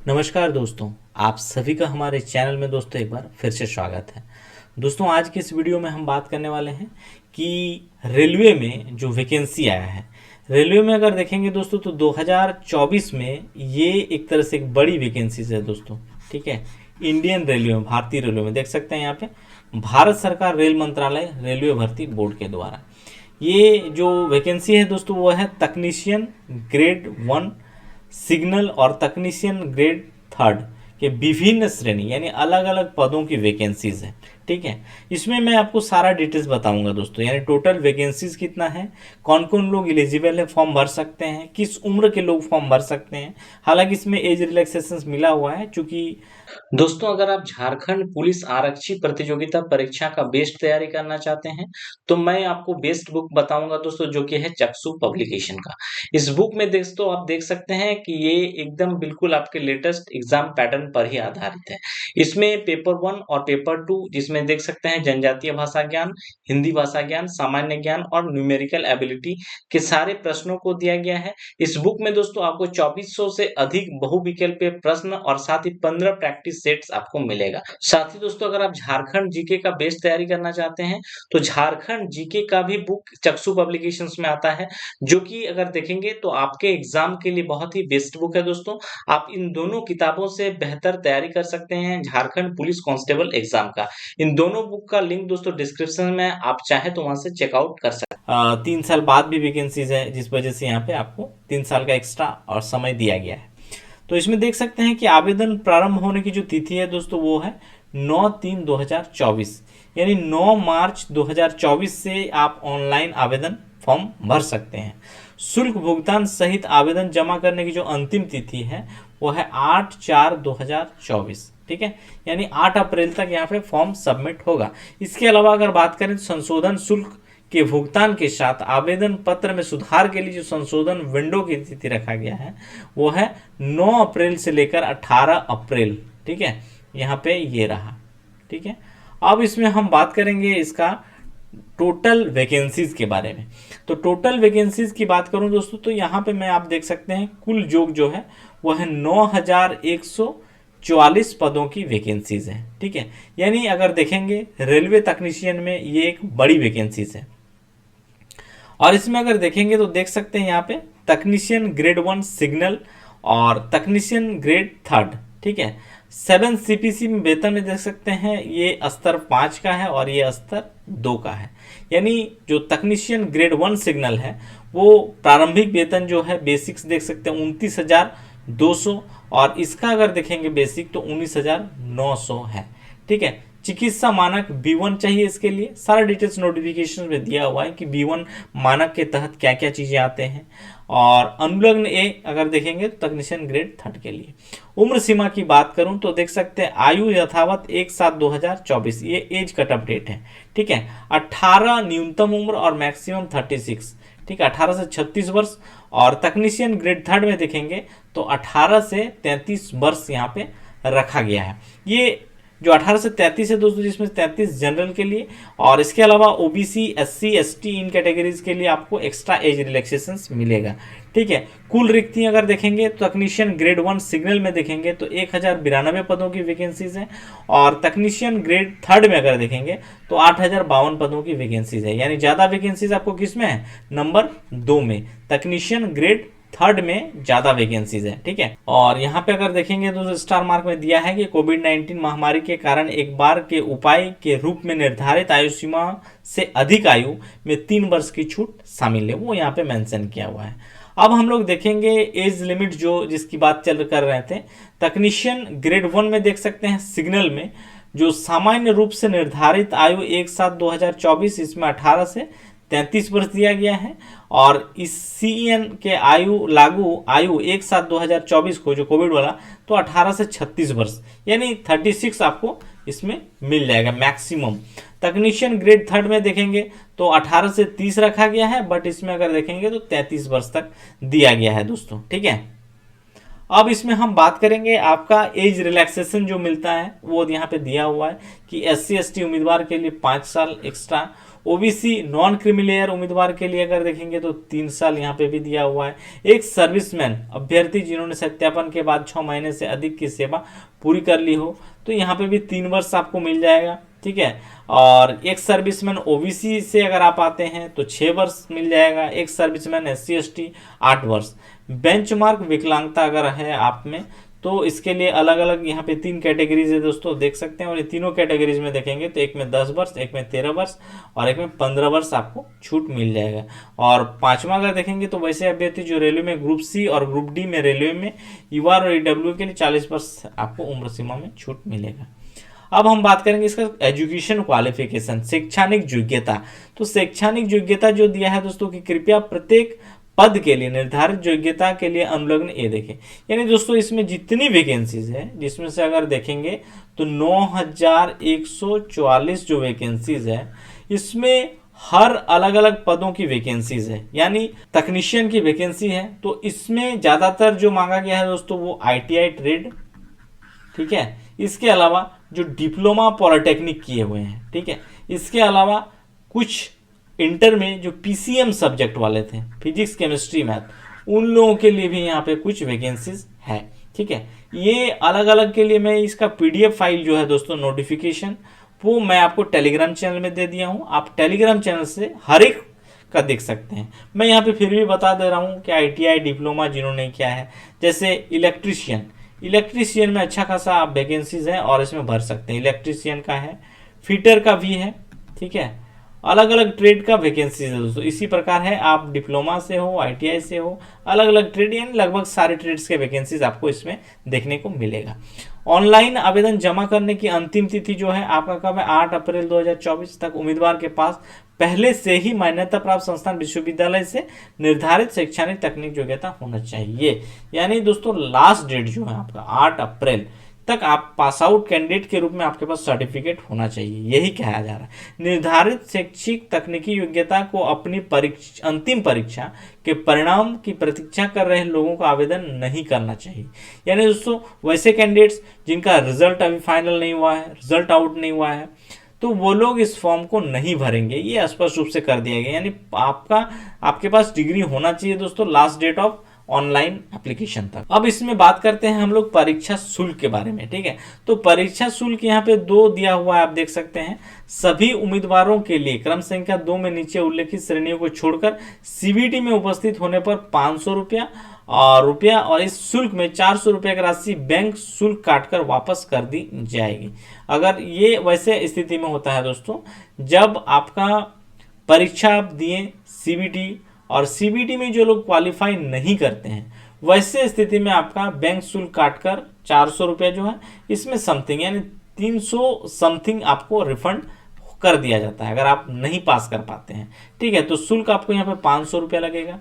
नमस्कार दोस्तों, आप सभी का हमारे चैनल में दोस्तों एक बार फिर से स्वागत है। दोस्तों आज की इस वीडियो में हम बात करने वाले हैं कि रेलवे में जो वैकेंसी आया है, रेलवे में अगर देखेंगे दोस्तों तो 2024 में ये एक तरह से एक बड़ी वैकेंसी है दोस्तों। ठीक है, इंडियन रेलवे में, भारतीय रेलवे में देख सकते हैं यहाँ पे भारत सरकार रेल मंत्रालय रेलवे भर्ती बोर्ड के द्वारा ये जो वैकेंसी है दोस्तों वो है तकनीशियन ग्रेड 1 सिग्नल और तकनीशियन ग्रेड 3 के विभिन्न श्रेणी यानी अलग अलग पदों की वैकेंसीज है। ठीक है, इसमें मैं आपको सारा डिटेल्स बताऊंगा दोस्तों, यानी टोटल वैकेंसीज कितना है, कौन कौन लोग एलिजिबल है, फॉर्म भर सकते हैं, किस उम्र के लोग फॉर्म भर सकते हैं। हालांकि इसमें एज रिलैक्सेशन मिला हुआ है, चूंकि दोस्तों अगर आप झारखंड पुलिस आरक्षी प्रतियोगिता परीक्षा का बेस्ड तैयारी करना चाहते हैं तो मैं आपको बेस्ट बुक बताऊंगा दोस्तों, जो कि है चक्षु पब्लिकेशन का। इस बुक में दोस्तों आप देख सकते हैं कि ये एकदम बिल्कुल आपके लेटेस्ट एग्जाम पैटर्न पर ही आधारित है। इसमें पेपर 1 और पेपर 2 जिसमें देख सकते हैं जनजातीय भाषा ज्ञान, हिंदी भाषा ज्ञान, सामान्य ज्ञान और न्यूमेरिकल एबिलिटी के सारे प्रश्नों को दिया गया है। इस बुक में दोस्तों आपको 2400 से अधिक बहुविकल्पीय प्रश्न और साथ ही 15 प्रैक्टिस सेट्स आपको मिलेगा। साथ ही दोस्तों अगर आप झारखंड जीके का बेस्ड तैयारी करना चाहते हैं तो झारखंड जीके का भी बुक चक्षु पब्लिकेशंस में आता है, जो कि अगर देखेंगे तो आपके एग्जाम के लिए बहुत ही बेस्ट बुक है दोस्तों। आप इन दोनों किताबों से बेहतर तैयारी कर सकते हैं झारखंड पुलिस कांस्टेबल एग्जाम का। इन दोनों बुक का लिंक दोस्तों डिस्क्रिप्शन में आप चाहे तो वहां से चेकआउट कर सकते हैं। 3 साल बाद भी वैकेंसीज है, जिस वजह से यहाँ पे आपको 3 साल का एक्स्ट्रा और समय दिया गया है। तो इसमें देख सकते हैं कि आवेदन प्रारंभ होने की जो तिथि है दोस्तों वो है 9/3/2024, यानी 9 मार्च 2024 से आप ऑनलाइन आवेदन फॉर्म भर सकते हैं। शुल्क भुगतान सहित आवेदन जमा करने की जो अंतिम तिथि है वो है 8/4/2024। ठीक है, यानी 8 अप्रैल तक यहाँ पे फॉर्म सबमिट होगा। इसके अलावा अगर बात करें तो संशोधन शुल्क के भुगतान के साथ आवेदन पत्र में सुधार के लिए जो संशोधन विंडो की तिथि रखा गया है वो है 9 अप्रैल से लेकर 18 अप्रैल। ठीक है, यहाँ पे ये रहा। ठीक है, अब इसमें हम बात करेंगे इसका टोटल वैकेंसीज के बारे में। तो टोटल वैकेंसीज की बात करूं दोस्तों तो यहाँ पे मैं आप देख सकते हैं कुल योग जो है वो है 9144 पदों की वैकेंसीज है। ठीक है, यानी अगर देखेंगे रेलवे तकनीशियन में ये एक बड़ी वैकेंसीज है। और इसमें अगर देखेंगे तो देख सकते हैं यहाँ पे तकनीशियन ग्रेड 1 सिग्नल और तकनीशियन ग्रेड 3। ठीक है, 7 सीपीसी में वेतन में देख सकते हैं ये स्तर 5 का है और ये स्तर 2 का है। यानी जो तकनीशियन ग्रेड 1 सिग्नल है वो प्रारंभिक वेतन जो है बेसिक्स देख सकते हैं 29,200 और इसका अगर देखेंगे बेसिक तो 19,900 है। ठीक है, चिकित्सा मानक B1 चाहिए, इसके लिए सारा डिटेल्स नोटिफिकेशन में दिया हुआ है कि B1 मानक के तहत क्या क्या चीज़ें आते हैं। और अनुलग्न ए अगर देखेंगे तो तकनीशियन ग्रेड 3 के लिए। उम्र सीमा की बात करूं तो देख सकते हैं आयु यथावत 1/7/2024, ये एज कट ऑफ डेट है। ठीक है, 18 न्यूनतम उम्र और मैक्सिमम 36। ठीक है, 18 से 36 वर्ष। और तकनीशियन ग्रेड 3 में देखेंगे तो 18 से 33 वर्ष यहाँ पे रखा गया है। ये जो 18 से 33 है दोस्तों, जिसमें 33 जनरल के लिए और इसके अलावा ओबीसी SC ST इन कैटेगरीज के लिए आपको एक्स्ट्रा एज रिलैक्सेशन मिलेगा। ठीक है, कुल रिक्तियां अगर देखेंगे तो तकनीशियन ग्रेड 1 सिग्नल में देखेंगे तो 1092 पदों की वैकेंसीज है और तकनीशियन ग्रेड 3 में अगर देखेंगे तो 8052 पदों की वैकेंसीज है। यानी ज़्यादा वैकेंसीज आपको किस में है, नंबर 2 में, तकनीशियन ग्रेड 3 में ज्यादा वैकेंसीज है। ठीक है, और यहाँ पे अगर देखेंगे तो स्टार मार्क में दिया है कि कोविड-19 महामारी के कारण एक बार के उपाय के रूप में निर्धारित आयु सीमा से अधिक आयु में 3 वर्ष की छूट शामिल है, वो यहाँ पे मेंशन किया हुआ है। अब हम लोग देखेंगे एज लिमिट जो जिसकी बात कर रहे थे, तकनीशियन ग्रेड 1 में देख सकते हैं सिग्नल में जो सामान्य रूप से निर्धारित आयु 1/7/2024, इसमें 18 से 33 वर्ष दिया गया है और इस CEN के लागू आयु 1/7/2024 को जो कोविड वाला तो 18 से 36 वर्ष, यानी 36 आपको इसमें मिल जाएगा मैक्सिमम। तकनीशियन ग्रेड 3 में देखेंगे तो 18 से 30 रखा गया है, बट इसमें अगर देखेंगे तो 33 वर्ष तक दिया गया है दोस्तों। ठीक है, अब इसमें हम बात करेंगे आपका एज रिलैक्सेशन जो मिलता है वो यहाँ पे दिया हुआ है कि SC ST उम्मीदवार के लिए 5 साल एक्स्ट्रा, ओबीसी नॉन क्रीमी उम्मीदवार के लिए अगर देखेंगे तो 3 साल यहाँ पे भी दिया हुआ है। एक सर्विसमैन अभ्यर्थी जिन्होंने सत्यापन के बाद 6 महीने से अधिक की सेवा पूरी कर ली हो, तो यहाँ पे भी 3 वर्ष आपको मिल जाएगा। ठीक है, और एक सर्विसमैन ओबीसी से अगर आप आते हैं तो 6 वर्ष मिल जाएगा। एक सर्विसमैन एससी एसटी 8 वर्ष। बेंचमार्क विकलांगता अगर है आप में तो इसके लिए अलग अलग यहाँ पे 3 कैटेगरीज है दोस्तों, देख सकते हैं। और ये तीनों कैटेगरीज में देखेंगे तो एक में 10 वर्ष, एक में 13 वर्ष और एक में 15 वर्ष आपको छूट मिल जाएगा। और 5वां अगर देखेंगे तो वैसे अभ्यर्थी जो रेलवे में ग्रुप सी और ग्रुप डी में रेलवे में युवा और ईडब्ल्यू के लिए 40 वर्ष आपको उम्र सीमा में छूट मिलेगा। अब हम बात करेंगे इसका एजुकेशन क्वालिफिकेशन, शैक्षणिक योग्यता। तो शैक्षणिक योग्यता जो दिया है दोस्तों कि कृपया प्रत्येक पद के लिए निर्धारित योग्यता के लिए अनुलग्न ए देखें। यानी दोस्तों इसमें जितनी वैकेंसीज है, जिसमें से अगर देखेंगे तो 9144 जो वैकेंसीज है, इसमें हर अलग अलग पदों की वैकेंसीज है। यानी तकनीशियन की वैकेंसी है, तो इसमें ज्यादातर जो मांगा गया है दोस्तों वो आईटीआई ट्रेड, ठीक है। इसके अलावा जो डिप्लोमा पॉलिटेक्निक किए हुए हैं, ठीक है। इसके अलावा कुछ इंटर में जो पीसीएम सब्जेक्ट वाले थे, फिजिक्स केमिस्ट्री मैथ, उन लोगों के लिए भी यहाँ पे कुछ वैकेंसीज है, ठीक है। ये अलग अलग के लिए मैं इसका पीडीएफ फाइल जो है दोस्तों नोटिफिकेशन, वो मैं आपको टेलीग्राम चैनल में दे दिया हूँ। आप टेलीग्राम चैनल से हर एक का देख सकते हैं। मैं यहाँ पे फिर भी बता दे रहा हूँ कि आईटीआई डिप्लोमा जिन्होंने किया है, जैसे इलेक्ट्रीशियन में अच्छा खासा वैकेंसीज है और इसमें भर सकते हैं। इलेक्ट्रीशियन का है, फिटर का भी है, ठीक है। अलग अलग ट्रेड का वैकेंसीज है दोस्तों। इसी प्रकार है, आप डिप्लोमा से हो, आईटीआई से हो, अलग अलग ट्रेड, यानी लगभग सारे ट्रेड्स के वैकेंसीज आपको इसमें देखने को मिलेगा। ऑनलाइन आवेदन जमा करने की अंतिम तिथि जो है आपका कब है, 8 अप्रैल 2024 तक। उम्मीदवार के पास पहले से ही मान्यता प्राप्त संस्थान विश्वविद्यालय से निर्धारित शैक्षणिक तकनीक योग्यता होना चाहिए। यानी दोस्तों लास्ट डेट जो है आपका 8 अप्रैल तक आप पास आउट कैंडिडेट के रूप में आपके पास सर्टिफिकेट होना चाहिए, यही कहा जा रहा है। निर्धारित शैक्षिक तकनीकी योग्यता को अपनी अंतिम परीक्षा के परिणाम की प्रतीक्षा कर रहे लोगों को आवेदन नहीं करना चाहिए। यानी दोस्तों वैसे कैंडिडेट्स जिनका रिजल्ट अभी फाइनल नहीं हुआ है, रिजल्ट आउट नहीं हुआ है, तो वो लोग इस फॉर्म को नहीं भरेंगे, ये स्पष्ट रूप से कर दिया गया। यानी आपके पास डिग्री होना चाहिए दोस्तों last date of online application तक। अब इसमें बात करते हैं हम लोग परीक्षा शुल्क के बारे में, ठीक है। तो परीक्षा शुल्क यहाँ पे 2 दिया हुआ है, आप देख सकते हैं। सभी उम्मीदवारों के लिए क्रम संख्या 2 में नीचे उल्लेखित श्रेणियों को छोड़कर सीबीटी में उपस्थित होने पर 500 रुपया और इस शुल्क में 400 रुपये की राशि बैंक शुल्क काटकर वापस कर दी जाएगी। अगर ये वैसे स्थिति में होता है दोस्तों, जब आपका परीक्षा आप दिए सीबीटी और सीबीटी में जो लोग क्वालिफाई नहीं करते हैं, वैसे स्थिति में आपका बैंक शुल्क काटकर 400 रुपया जो है, इसमें समथिंग यानी 300 समथिंग आपको रिफंड कर दिया जाता है अगर आप नहीं पास कर पाते हैं, ठीक है। तो शुल्क आपको यहाँ पे 500 रुपया लगेगा।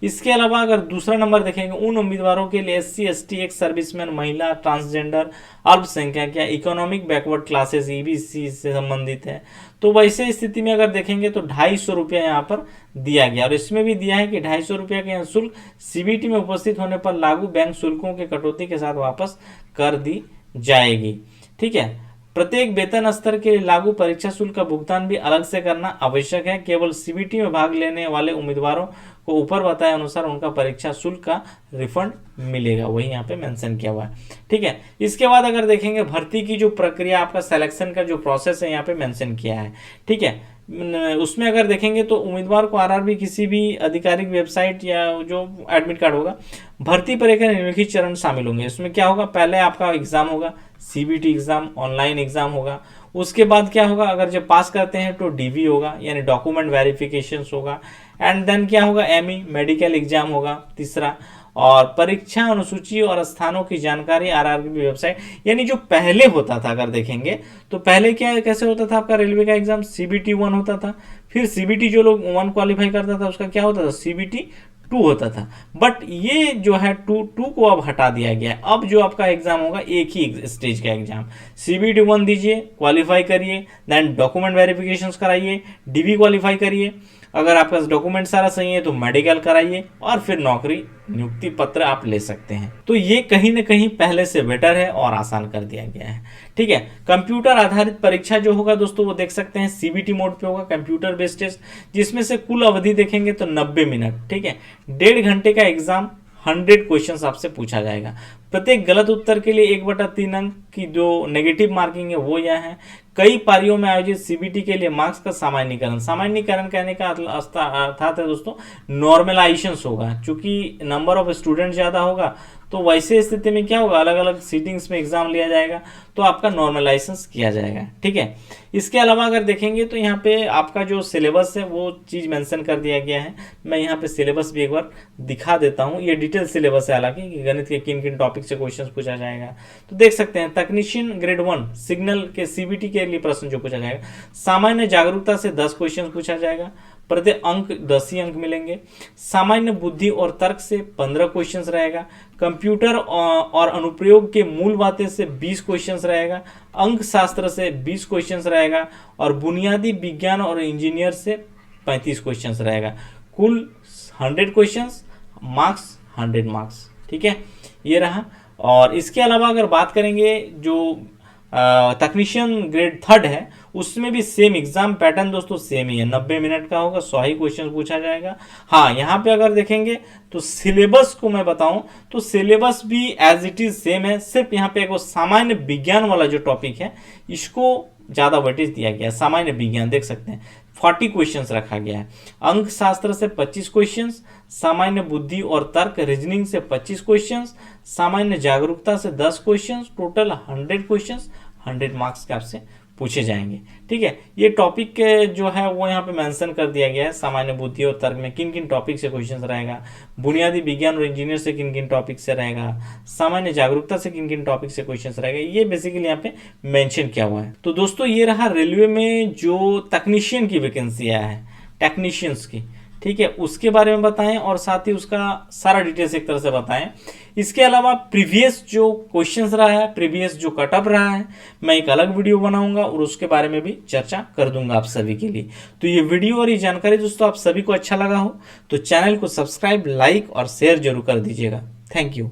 इसके अलावा अगर दूसरा नंबर देखेंगे, उन उम्मीदवारों के लिए एससी एसटी, एक सर्विसमैन, महिला, ट्रांसजेंडर, अल्पसंख्यक या इकोनॉमिक बैकवर्ड क्लासेस ईबीसी से संबंधित है, तो वैसे स्थिति में अगर देखेंगे तो 250 रुपया यहाँ पर दिया गया। और इसमें भी दिया है कि 250 रुपया का शुल्क सीबीटी में उपस्थित होने पर लागू बैंक शुल्कों के कटौती के साथ वापस कर दी जाएगी, ठीक है। प्रत्येक वेतन स्तर के लिए लागू परीक्षा शुल्क का भुगतान भी अलग से करना आवश्यक है। केवल सीबीटी में भाग लेने वाले उम्मीदवारों को ऊपर बताए अनुसार उनका परीक्षा शुल्क का रिफंड मिलेगा, वही यहाँ पे मेंशन किया हुआ है, ठीक है। इसके बाद अगर देखेंगे भर्ती की जो प्रक्रिया, आपका सिलेक्शन का जो प्रोसेस है यहाँ पे मेंशन किया है, ठीक है। उसमें अगर देखेंगे तो उम्मीदवार को आरआरबी किसी भी आधिकारिक वेबसाइट या जो एडमिट कार्ड होगा, भर्ती प्रक्रिया निम्नलिखित चरण शामिल होंगे। इसमें क्या होगा, पहले आपका एग्जाम होगा, सीबीटी एग्जाम, ऑनलाइन एग्जाम होगा। उसके बाद क्या होगा, अगर जब पास करते हैं तो डीवी होगा यानी डॉक्यूमेंट वेरिफिकेशन होगा। एंड देन क्या होगा, एमई मेडिकल एग्जाम होगा तीसरा। और परीक्षा अनुसूची और स्थानों की जानकारी आरआरबी वेबसाइट, यानी जो पहले होता था अगर देखेंगे तो पहले क्या कैसे होता था, आपका रेलवे का एग्जाम सीबीटी 1 होता था, फिर सीबीटी जो लोग 1 क्वालिफाई करता था उसका क्या होता था, सीबीटी 2 होता था। बट ये जो है 2 को अब हटा दिया गया है। अब जो आपका एग्जाम होगा एक ही स्टेज का एग्जाम, सीबीटी 1 दीजिए, क्वालिफाई करिए, देन डॉक्यूमेंट वेरिफिकेशंस कराइए, डीवी क्वालिफाई करिए, अगर आपका डॉक्यूमेंट सारा सही है तो मेडिकल कराइए और फिर नौकरी नियुक्ति पत्र आप ले सकते हैं। तो ये कहीं ना कहीं पहले से बेटर है और आसान कर दिया गया है। ठीक है, कंप्यूटर आधारित परीक्षा जो होगा दोस्तों वो देख सकते हैं सीबीटी मोड पे होगा, कंप्यूटर बेस्ड टेस्ट, जिसमें से कुल अवधि देखेंगे तो 90 मिनट। ठीक है, 1.5 घंटे का एग्जाम, 100 क्वेश्चन आपसे पूछा जाएगा। प्रत्येक गलत उत्तर के लिए 1/3 अंक की जो नेगेटिव मार्किंग है वो यह है। कई पारियों में आयोजित सीबीटी के लिए मार्क्स का सामान्यीकरण, सामान्यीकरण कहने का अर्थात है दोस्तों नॉर्मलाइजेशन होगा। चूंकि नंबर ऑफ स्टूडेंट ज्यादा होगा तो वैसे स्थिति में क्या होगा, अलग अलग सीटिंग्स में एग्जाम लिया जाएगा तो आपका नॉर्मलाइजेशन किया जाएगा। ठीक है, इसके अलावा अगर देखेंगे तो यहाँ पे आपका जो सिलेबस है वो चीज़ मेंशन कर दिया गया है। मैं यहाँ पे सिलेबस भी एक बार दिखा देता हूँ। ये डिटेल सिलेबस है, हालांकि गणित के किन किन टॉपिक से क्वेश्चन पूछा जाएगा तो देख सकते हैं। तकनीशियन ग्रेड 1 सिग्नल के सीबीटी के लिए प्रश्न जो पूछा जाएगा, सामान्य जागरूकता से 10 क्वेश्चन पूछा जाएगा, प्रत्येक अंक 10 ही अंक मिलेंगे। सामान्य बुद्धि और तर्क से 15 क्वेश्चंस रहेगा। कंप्यूटर और अनुप्रयोग के मूल बातें से 20 क्वेश्चंस रहेगा। अंक शास्त्र से 20 क्वेश्चंस रहेगा और बुनियादी विज्ञान और इंजीनियर से 35 क्वेश्चंस रहेगा। कुल 100 क्वेश्चंस, मार्क्स 100 मार्क्स। ठीक है, ये रहा। और इसके अलावा अगर बात करेंगे जो तकनीशियन ग्रेड 3 है उसमें भी सेम एग्जाम पैटर्न दोस्तों सेम ही है, 90 मिनट का होगा, 100 ही क्वेश्चन पूछा जाएगा। हाँ, यहाँ पे अगर देखेंगे तो सिलेबस को मैं बताऊं तो सिलेबस भी एज इट इज सेम है, सिर्फ यहाँ पे एक सामान्य विज्ञान वाला जो टॉपिक है इसको ज़्यादा वेटेज दिया गया है। सामान्य विज्ञान देख सकते हैं 40 क्वेश्चंस रखा गया है। अंक शास्त्र से 25 क्वेश्चंस, सामान्य बुद्धि और तर्क रीजनिंग से 25 क्वेश्चंस, सामान्य जागरूकता से 10 क्वेश्चंस, टोटल 100 क्वेश्चंस, 100 मार्क्स के आपसे पूछे जाएंगे। ठीक है, ये टॉपिक जो है वो यहाँ पे मेंशन कर दिया गया है। सामान्य बुद्धि और तर्क में किन किन टॉपिक से क्वेश्चंस रहेगा, बुनियादी विज्ञान और इंजीनियर से किन किन टॉपिक से रहेगा, सामान्य जागरूकता से किन किन टॉपिक से क्वेश्चंस रहेगा, ये बेसिकली यहाँ पे मेंशन किया हुआ है। तो दोस्तों ये रहा रेलवे में जो तकनीशियन की वैकेंसी आया है, टेक्नीशियंस की। ठीक है, उसके बारे में बताएं और साथ ही उसका सारा डिटेल्स एक तरह से बताएं। इसके अलावा प्रीवियस जो क्वेश्चंस रहा है, प्रीवियस जो कटअप रहा है, मैं एक अलग वीडियो बनाऊंगा और उसके बारे में भी चर्चा कर दूंगा आप सभी के लिए। तो ये वीडियो और ये जानकारी दोस्तों आप सभी को अच्छा लगा हो तो चैनल को सब्सक्राइब, लाइक और शेयर जरूर कर दीजिएगा। Thank you.